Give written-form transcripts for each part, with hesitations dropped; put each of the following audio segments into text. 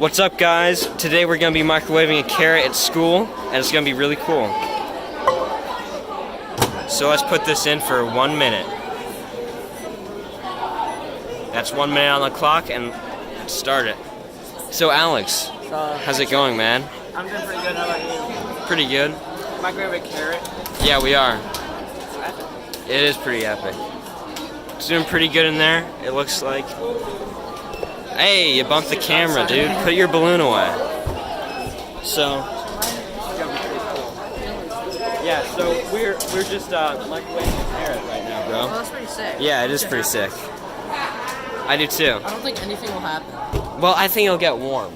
What's up, guys? Today we're gonna be microwaving a carrot at school, and it's gonna be really cool. So let's put this in for 1 minute. That's 1 minute on the clock, and let's start it. So Alex, how's it going, man? I'm doing pretty good. How about you? Pretty good. Microwave a carrot. Yeah, we are. It's epic. It is pretty epic. It's doing pretty good in there, it looks like. Hey, you bumped the camera, dude. Put your balloon away. So, yeah, so we're just microwaving a carrot right now, bro. Oh, that's pretty sick. Yeah, it is pretty sick. I do too. I don't think anything will happen. Well, I think it'll get warm.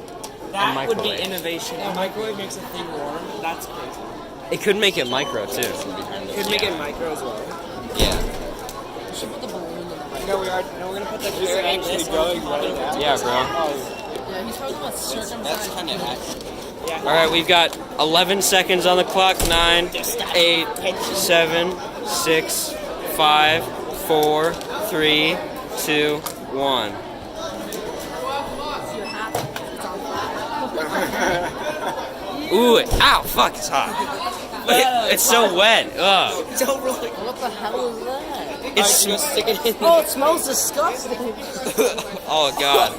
That would be microwave. innovation. A microwave makes a thing warm. That's crazy. It could make it micro too. Could make it micro as well. Yeah. We should put the balloon in the microwave. No, we're gonna put the carrot actually going right now. Yeah, bro. Yeah, he's talking about circumcised. Yeah. All right, we've got 11 seconds on the clock. 9, 8, 7, 6, 5, 4, 3, 2, 1. Ooh, ow, fuck, it's hot. It's so wet. Ugh. Don't really. What the hell is that? It's Stick it in. Oh, it smells disgusting. oh god.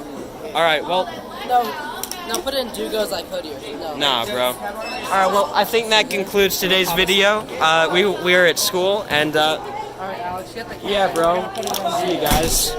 All right, well, No, put it in Dugo's like hoodie or something. No. nah, bro. All right, well, I think that concludes today's video. We are at school, and All right, Alex, get the camera. yeah, bro. See you guys.